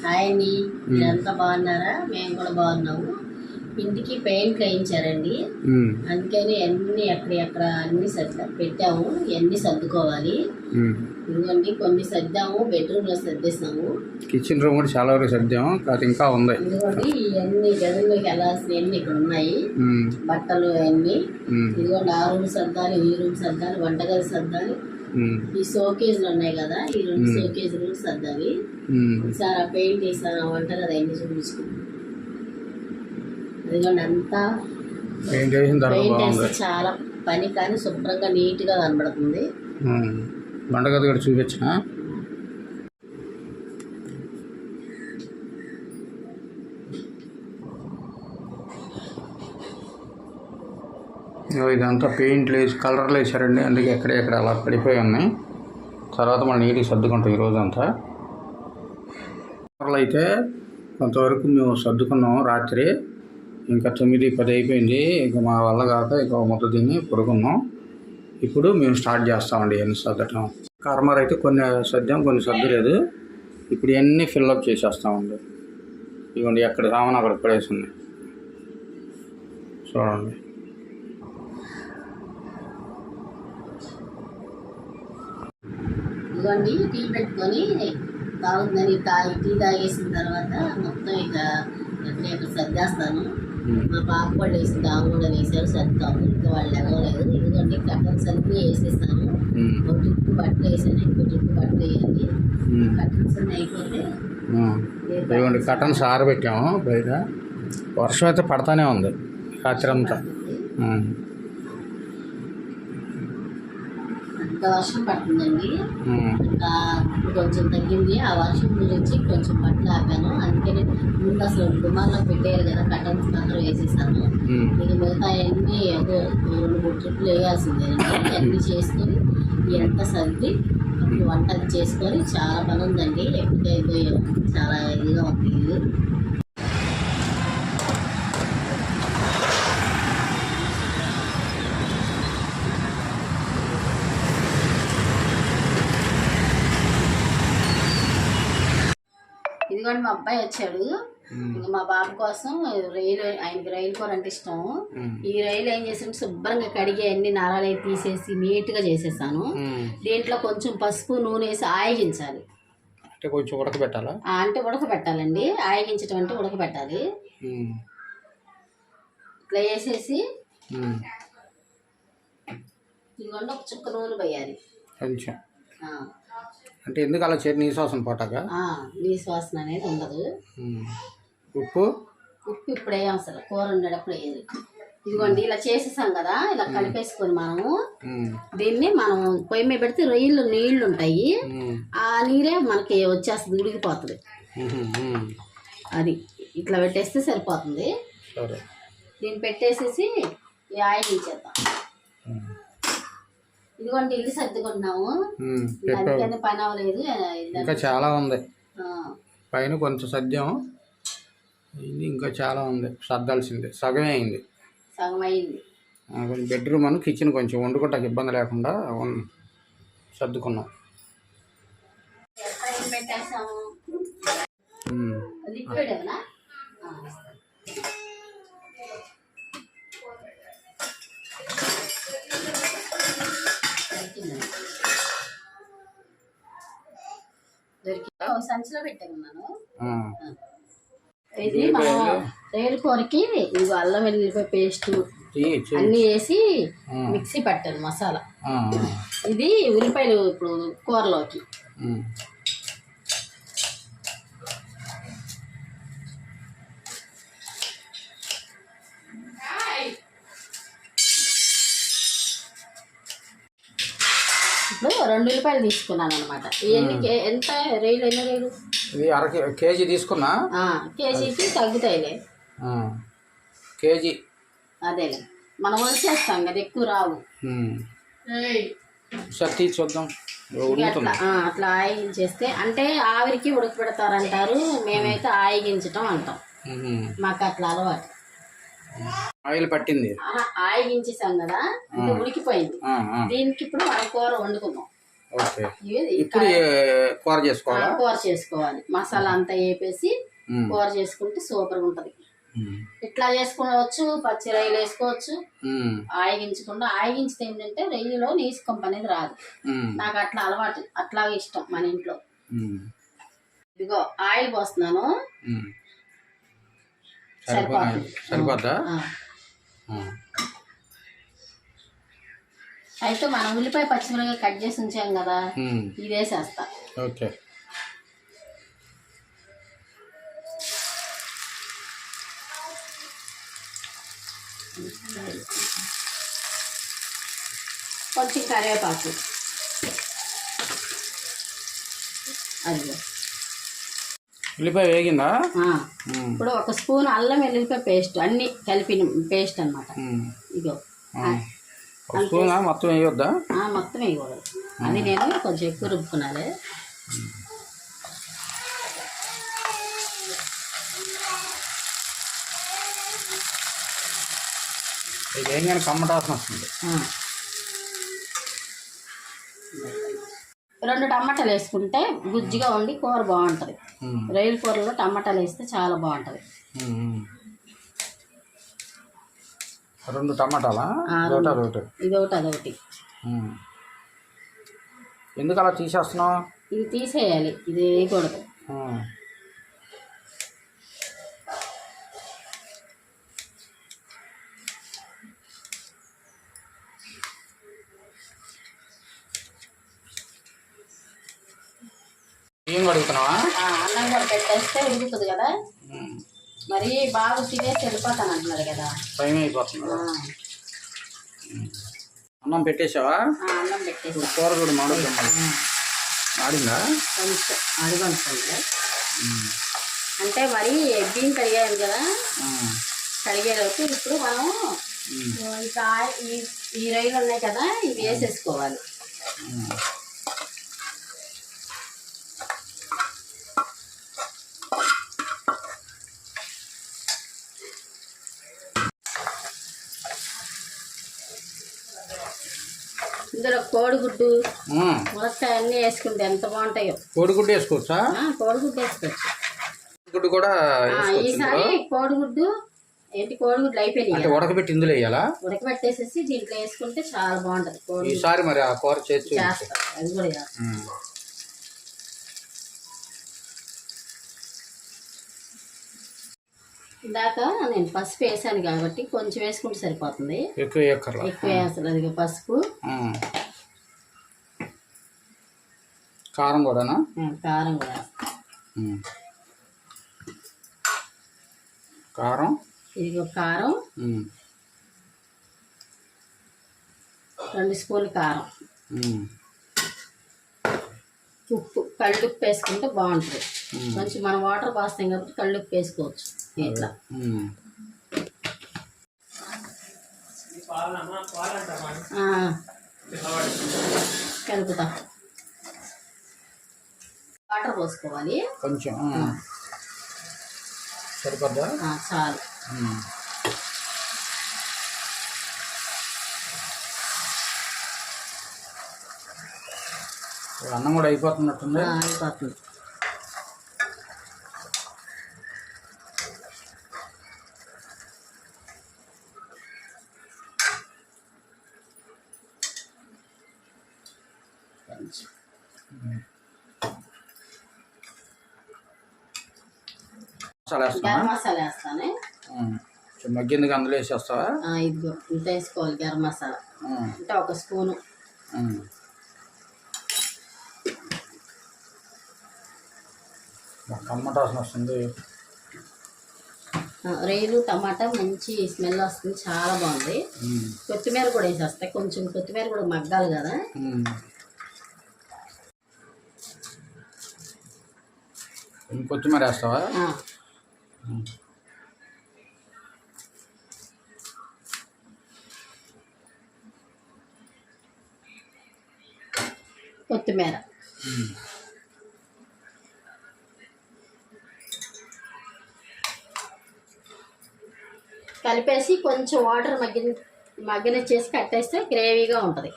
Hi అండి, మీరంతా బాగున్నారా? మేము కూడా బాగున్నాము. ఇంటికి పెయింట్ వేయించారండి, అందుకని అన్ని ఎక్కడ అన్ని పెట్టాము. ఇవన్నీ సర్దుకోవాలి. ఇదిగోండి కొన్ని సర్దాము, బెడ్రూమ్ లో సర్దేసాము. కిచెన్ రూమ్ కూడా చాలా వరకు సర్దాము, కాదు ఇంకా ఉంది. ఇదిగోండి ఇవన్నీ గదుల్లోకి వెళ్ళాల్సినవన్నీ ఇక్కడ ఉన్నాయి. బట్టలు అన్ని ఇదిగోండి, ఆ రూమ్ సర్దాలి, ఈ రూమ్ సర్దాలి, వంటగది సర్దాలి. ఈ షోకేజ్లు ఉన్నాయి కదా, ఈ 2 షోకేజ్లు సర్దాలి. ఈసారి ఆ పెయింట్ వేసాను, ఆ వంటగది అన్ని చూపించుకుంటాం. ఇదిగోండి అంతా పెయింట్ వేస్తే చాలా పని, కానీ శుభ్రంగా నీట్ గా కనబడుతుంది. వంటగది కూడా చూపించిన. ఇదంతా పెయింట్లు వేసి కలర్లు వేసారండి, అందుకే ఎక్కడ అలా పడిపోయి ఉన్నాయి. తర్వాత మనం నీట్గా సర్దుకుంటాం ఈరోజంతా. కలర్లు అయితే కొంతవరకు మేము సర్దుకున్నాం రాత్రి. ఇంకా 9-10 అయిపోయింది. ఇక మా వల్ల కాక ఇక మొత్తం దీన్ని పడుకున్నాం. ఇప్పుడు మేము స్టార్ట్ చేస్తామండి ఇవన్నీ సర్దటం. కర్మర్ అయితే కొన్ని సర్దాం, కొన్ని సర్దలేదు. ఇప్పుడు ఇవన్నీ ఫిల్అప్ చేసేస్తామండి. ఇవ్వండి, ఎక్కడ సామాన్ అక్కడ పడేసింది చూడండి. ఇదిగోండి టీ పెట్టుకొని తాగుతుందని టీ తాగేసిన తర్వాత మొత్తం ఇక ఎక్కడ సర్దేస్తాను. మా పాప కూడా వేసింది, ఆమె కూడా వేసారు, సర్దాము. ఇంకా వాళ్ళు ఎగవలేదు. ఇదిగోండి కట్టన్స్ అన్నీ వేసేస్తాను. ఒక టిప్పు బట్టలు వేసాను, ఇంకో టిప్పు బట్టలు వేయాలి. కట్టన్స్ అన్నీ అయిపోతే ఇదిగోండి కట్టన్స్ ఆరబెట్టాము బయట. వర్షం అయితే పడతానే ఉంది రాత్రి అంతా. వర్షం పడుతుందండి. ఇంకా కొంచెం తగ్గింది. ఆ వర్షం గురించి కొంచెం బట్టలు ఆపాను. అందుకని ముందు అసలు గుమ్మాల్లో పెట్టేయాలి కదా, కటన్స్ మాత్రం వేసేసాను. ఇక మిగతా అన్నీ ఏదో 2-3 ట్రిప్పులు వేయాల్సిందే. అన్నీ చేసుకొని ఎంత సర్ది అప్పుడు వంట చేసుకొని చాలా పని ఉందండి. ఎప్పటికైతే చాలా ఇదిగా ఉంది ఇది. ఇదిగోండి మా అబ్బాయి వచ్చాడు. ఇంకా మా బాబు కోసం ఆయనకి రైలు కూర అంటే ఇష్టం. ఈ రైలు ఏం చేసాను, శుభ్రంగా కడిగి అన్ని నరాలు తీసేసి నీట్గా చేసేసాను. దీంట్లో కొంచెం పసుపు నూనె వేసి ఆయిగించాలి. అంటే కొంచెం ఉడకబెట్టాలా? అంటే ఉడకబెట్టాలండి. ఆయిగించడం అంటే ఉడకబెట్టాలి. ఇట్లా వేసేసి ఇదిగోండి ఒక చుక్క నూనె పోయాలి కొంచెం. అంటే ఎందుకు అలా నీ శ్వాసన పోటాక? నీ శ్వాసన అనేది ఉండదు. ఉప్పు ఇప్పుడు వేయం, అసలు కూర ఉండేటప్పుడు వేయాలి. ఇదిగోండి ఇలా చేసేసాం కదా, ఇలా కలిపేసుకొని మనము దీన్ని మనం పొయ్యి మీద పెడితే రొయ్యలు నీళ్లు ఉంటాయి. ఆ నీరే మనకి వచ్చేస్తుంది, ఉడికిపోతుంది. అది ఇట్లా పెట్టేస్తే సరిపోతుంది. దీన్ని పెట్టేసేసి ఆయిలించేద్దాం. ఇదిగోండి ఇల్లు సర్దుకుంటున్నాము, అందుకని పని అవ్వలేదు. ఇంకా చాలా ఉంది పైన, కొంచెం సర్దాం. ఇంకా చాలా ఉంది సర్దాల్సిందే. సగమే అయింది. సగం అయింది. కొంచెం బెడ్రూమ్ అని కిచెన్ కొంచెం వండుకోవటానికి ఇబ్బంది లేకుండా సర్దుకున్నాం. పెట్టేసాము. లిక్విడ్ ఏమన్నా సంచిలో పెట్టాను. ఇది మనం రైలు కూరకి ఇది అల్లం వెల్లుల్లిపాయ పేస్ట్ అన్నీ వేసి మిక్సీ పట్టాను మసాలా. ఇది ఉల్లిపాయలు ఇప్పుడు కూరలోకి. ఇప్పుడు 2 ఉల్లిపాయలు తీసుకున్నాను అనమాట. ఇవన్నీ ఎంత రైలు? ఎన్ని రైలు? ఇది కేజీ తీసుకున్నా. కేజీకి తగ్గుతాయిలే. కేజీ అదేలే, మనం వచ్చేస్తాం కదా, ఎక్కువ రావు. సత్తి చూద్దాం. అట్లా ఆయిగించేస్తే అంటే ఆవిరికి ఉడకబెడతారంటారు, మేమైతే ఆయిగించటం అంటాం. మాకు అట్లా అలవాటు. ఆయిల్ పట్టింది, ఆయిగించేసాం కదా, ఇది ఉడికిపోయింది. దీనికి ఇప్పుడు మనం కూర వండుకుందాం. ఓకే. ఇవి ఇప్పుడు కూర చేసుకోవాలా? కూర చేసుకోవాలి. మసాలా అంతా వేపేసి కూర చేసుకుంటే సూపర్గా ఉంటుంది. ఇట్లా చేసుకోవచ్చు, పచ్చి రొయ్యలు వేసుకోవచ్చు. ఆయిగించకుండా ఆయిగించితే ఏంటంటే రొయ్యలో నీసుకొంప అనేది రాదు. నాకు అట్లా అలవాటు, అట్లాగే ఇష్టం మన ఇంట్లో. ఇదిగో ఆయిల్ పోస్తున్నాను. సరిపోద్దా? అయితే మనం ఉల్లిపాయ పచ్చిమిరపకాయ కట్ చేసి ఉంచాం కదా, ఇది వేసేస్తా. ఓకే. కొంచెం కరివేపాకు. అదిగో ఉల్లిపాయ వేగిందా? ఇప్పుడు ఒక స్పూన్ అల్లం వెల్లుల్లిపాయ పేస్ట్, అన్ని కలిపిన పేస్ట్ అనమాట. ఇగో స్పూన్ మొత్తం వేయొద్దా? మొత్తం వేయకూడదు, అది నేను కొంచెం ఎక్కువ రుబ్బుకున్నాలే. ఇదేం కానీ కమ్మటాసం వస్తుంది. 2 టమాటాలు వేసుకుంటే గుజ్జుగా ఉండి కూర బాగుంటుంది. రొయ్యల కూరలో టమాటాలు వేస్తే చాలా బాగుంటుంది. 2 టమాటాలా? ఇది ఒకటి అదొకటి. ఎందుకు అలా తీసేస్తున్నావు? ఇది తీసేయాలి, ఇది వేయకూడదు. ఏం అడుగుతున్నావా? అన్నం కూడా పెట్టేస్తే ఉడుకుతుంది కదా. మరి బాగా తినేసి వెళ్ళిపోతాను అంటున్నాడు కదా, టైం అయిపోతుంది. అన్నం పెట్టేసావా? అన్నం పెట్టేసి కూర కూడా ఆడిందా? కొంచెం అడుగుంటుంది. అంటే మరి బియ్యం కడిగాను కదా, కడిగేలోపు ఇప్పుడు మనం ఇంకా ఈ రొయ్యలు ఉన్నాయి కదా, ఇవి వేసేసుకోవాలి. ఇందులో కోడిగుడ్డు, ములక్కాయ అన్నీ వేసుకుంటే ఎంత బాగుంటాయో. కోడిగుడ్డు వేసుకోవచ్చా? కోడిగుడ్డు వేసుకోవచ్చు. గుడ్డు కూడా ఈసారి కోడిగుడ్డు కోడిగుడ్లు అయిపోయినాయి, ఉడకబెట్టి ఇందులో వేయాలా? ఉడకబెట్టేసేసి దీంట్లో వేసుకుంటే చాలా బాగుంటది. ఈసారి మరి ఆ కూర చేస్తా, అది కూడా చేస్తా. ఇందాక నేను పసుపు వేసాను కాబట్టి కొంచెం వేసుకుంటే సరిపోతుంది, ఎక్కువ వేస్తాను. అది పసుపు, కారం కూడానా? కారం కూడా కారం, ఇదిగో కారం 2 స్పూన్లు కారం, ఉప్పు, కళ్ళుప్పు వేసుకుంటే బాగుంటుంది. కొంచెం మనం వాటర్ పోస్తాం కాబట్టి కళ్ళుప్పు వేసుకోవచ్చు. ఇట్లా కలుపుతా. వాటర్ పోసుకోవాలి కొంచెం, సరిపోద్దా? చాలు. అన్నం కూడా అయిపోతున్నట్టుంది. అయిపోతుంది. గరం మసాలా వేస్తానే. మగ్గిందిగా అందులో వేసేస్తావా? ఇదిగో ఇంత వేసుకోవాలి గరం మసాలా, అంటే 1 స్పూను. టమాటాసం వస్తుంది. రొయ్యలు టమాటా మంచి స్మెల్ వస్తుంది, చాలా బాగుంది. కొత్తిమీర కూడా వేసేస్తాయి, కొంచెం కొత్తిమీర కూడా మగ్గాలి కదా. కొత్తిమీర వేస్తావా? కొత్తిమీర కలిపేసి కొంచెం వాటర్ మగ్గనిచ్చేసి కట్టేస్తే గ్రేవీగా ఉంటుంది.